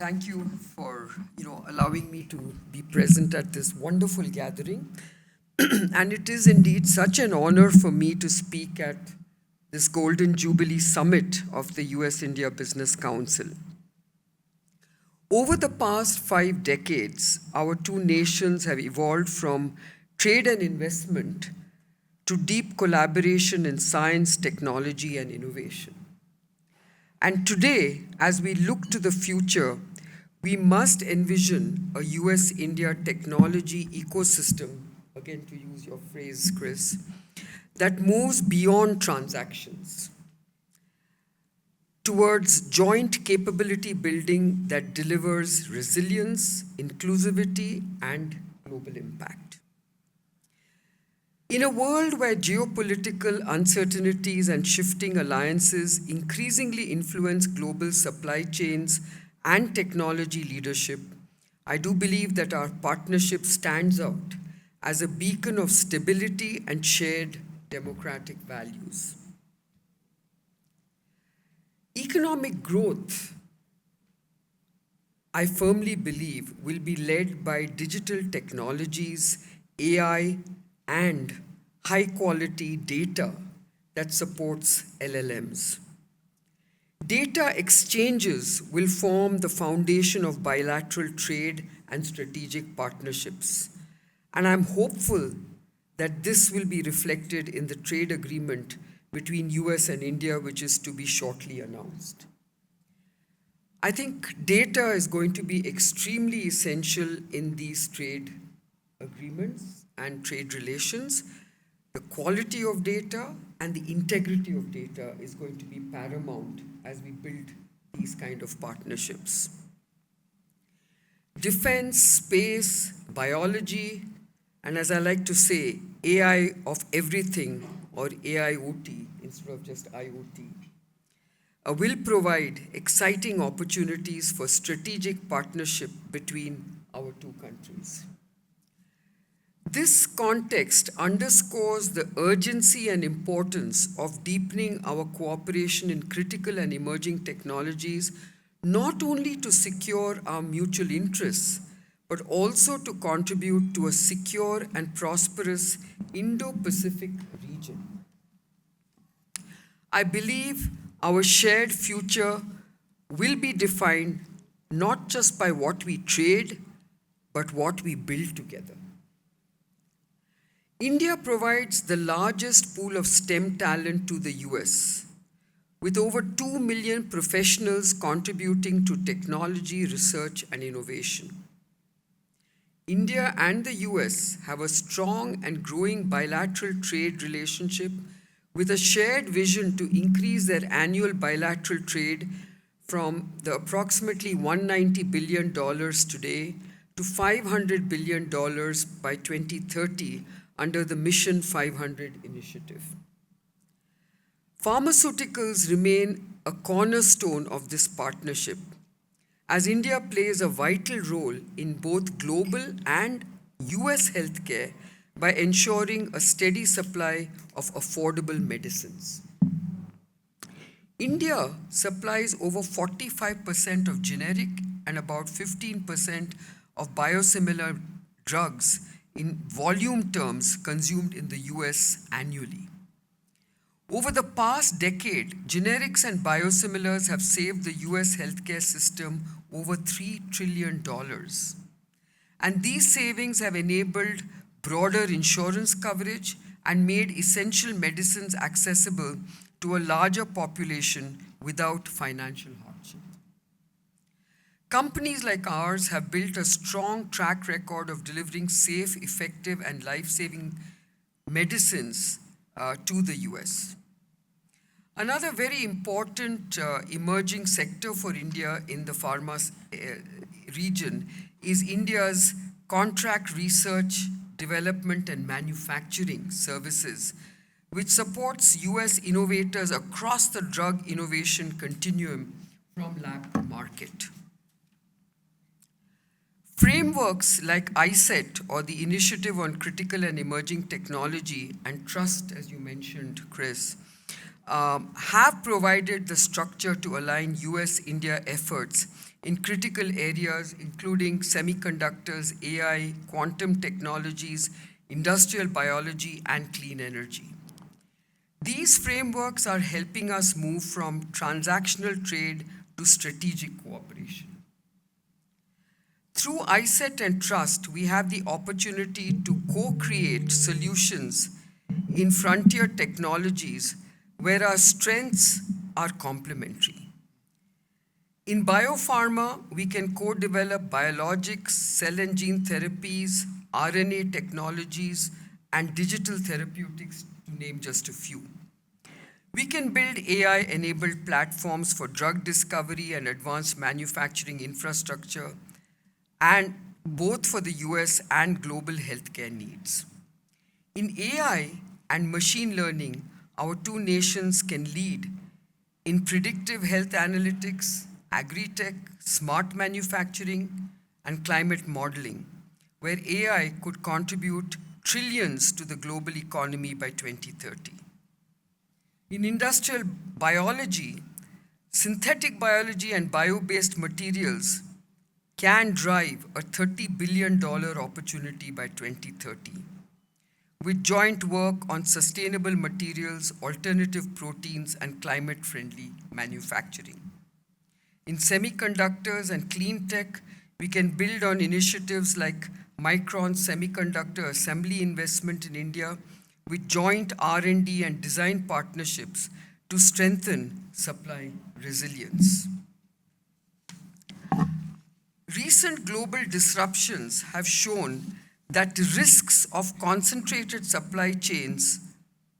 Thank you for, allowing me to be present at this wonderful gathering. And it is indeed such an honor for me to speak at this Golden Jubilee Summit of the US-India Business Council. Over the past 5 decades, our two nations have evolved from trade and investment to deep collaboration in science, technology, and innovation. And today, as we look to the future, we must envision a US India technology ecosystem, again to use your phrase, Chris, that moves beyond transactions towards joint capability building that delivers resilience, inclusivity, and global impact. In a world where geopolitical uncertainties and shifting alliances increasingly influence global supply chains and technology leadership, I do believe that our partnership stands out as a beacon of stability and shared democratic values. Economic growth, I firmly believe, will be led by digital technologies, AI, and high quality data that supports LLMs. Data exchanges will form the foundation of bilateral trade and strategic partnerships. And I'm hopeful that this will be reflected in the trade agreement between US and India, which is to be shortly announced. I think data is going to be extremely essential in these trade agreements and trade relations. The quality of data and the integrity of data is going to be paramount as we build these kind of partnerships. Defense, space, biology, and as I like to say, AI of everything or AIoT instead of just IoT, will provide exciting opportunities for strategic partnership between our two countries. This context underscores the urgency and importance of deepening our cooperation in critical and emerging technologies, not only to secure our mutual interests, but also to contribute to a secure and prosperous Indo-Pacific region. I believe our shared future will be defined not just by what we trade, but what we build together. India provides the largest pool of STEM talent to the US, with over 2 million professionals contributing to technology, research, and innovation. India and the US have a strong and growing bilateral trade relationship with a shared vision to increase their annual bilateral trade from the approximately $190 billion today to $500 billion by 2030 under the Mission 500 initiative. Pharmaceuticals remain a cornerstone of this partnership, as India plays a vital role in both global and US healthcare by ensuring a steady supply of affordable medicines. India supplies over 45% of generic and about 15% of biosimilar drugs in volume terms consumed in the US annually. Over the past decade, generics and biosimilars have saved the US healthcare system over $3 trillion. And these savings have enabled broader insurance coverage and made essential medicines accessible to a larger population without financial hardship. Companies like ours have built a strong track record of delivering safe, effective, and life-saving medicines to the US. Another very important emerging sector for India in the pharma region is India's contract research, development, and manufacturing services, which supports US innovators across the drug innovation continuum from lab to market. Frameworks like ISET, or the Initiative on Critical and Emerging Technology, and Trust, as you mentioned, Chris, have provided the structure to align US-India efforts in critical areas including semiconductors, AI, quantum technologies, industrial biology, and clean energy. These frameworks are helping us move from transactional trade to strategic cooperation. Through ISET and Trust, we have the opportunity to co-create solutions in frontier technologies where our strengths are complementary. In biopharma, we can co-develop biologics, cell and gene therapies, RNA technologies, and digital therapeutics, to name just a few. We can build AI-enabled platforms for drug discovery and advanced manufacturing infrastructure, and both for the US and global healthcare needs. In AI and machine learning, our two nations can lead in predictive health analytics, agri-tech, smart manufacturing, and climate modeling, where AI could contribute trillions to the global economy by 2030. In industrial biology, synthetic biology and bio-based materials can drive a $30 billion opportunity by 2030, with joint work on sustainable materials, alternative proteins, and climate-friendly manufacturing. In semiconductors and clean tech, we can build on initiatives like Micron Semiconductor Assembly Investment in India with joint R&D and design partnerships to strengthen supply resilience. Recent global disruptions have shown that the risks of concentrated supply chains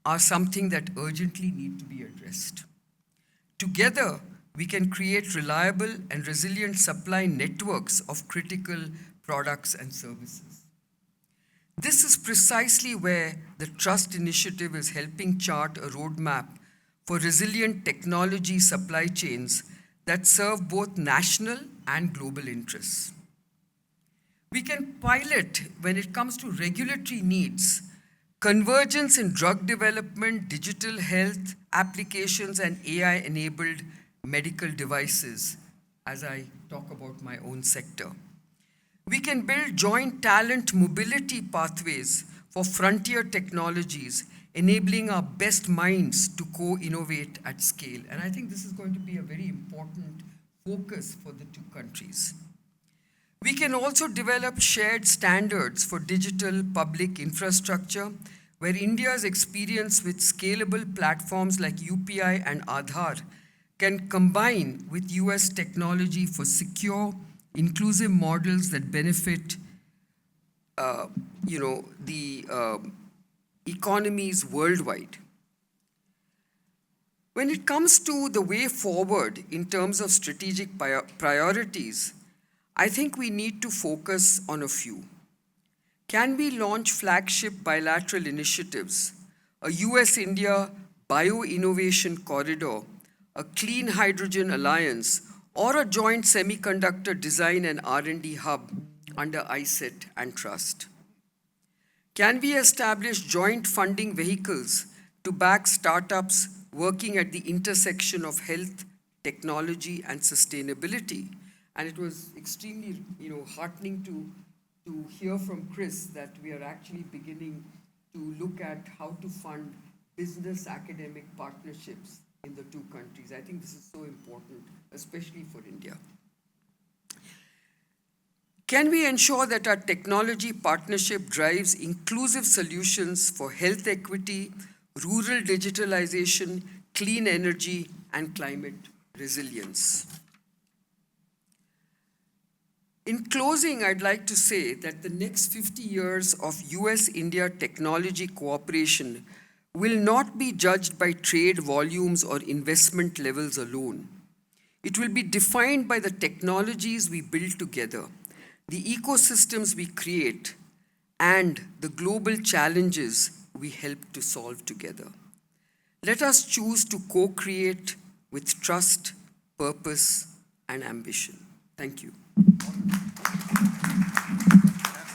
are something that urgently need to be addressed. Together, we can create reliable and resilient supply networks of critical products and services. This is precisely where the Trust Initiative is helping chart a roadmap for resilient technology supply chains that serve both national and global interests. We can pilot, when it comes to regulatory needs, convergence in drug development, digital health applications, and AI-enabled medical devices, as I talk about my own sector. We can build joint talent mobility pathways for frontier technologies, enabling our best minds to co-innovate at scale. And I think this is going to be a very important focus for the two countries. We can also develop shared standards for digital public infrastructure, where India's experience with scalable platforms like UPI and Aadhaar can combine with US technology for secure, inclusive models that benefit the economies worldwide. When it comes to the way forward in terms of strategic priorities, I think we need to focus on a few. Can we launch flagship bilateral initiatives, a US-India bio-innovation corridor, a clean hydrogen alliance, or a joint semiconductor design and R&D hub under ISET and Trust? Can we establish joint funding vehicles to back startups working at the intersection of health, technology, and sustainability? And it was extremely, heartening to hear from Chris that we are actually beginning to look at how to fund business-academic partnerships in the two countries. I think this is so important, especially for India. Can we ensure that our technology partnership drives inclusive solutions for health equity, rural digitalization, clean energy, and climate resilience? In closing, I'd like to say that the next 50 years of US-India technology cooperation will not be judged by trade volumes or investment levels alone. It will be defined by the technologies we build together, the ecosystems we create, and the global challenges we help to solve together. Let us choose to co-create with trust, purpose, and ambition. Thank you.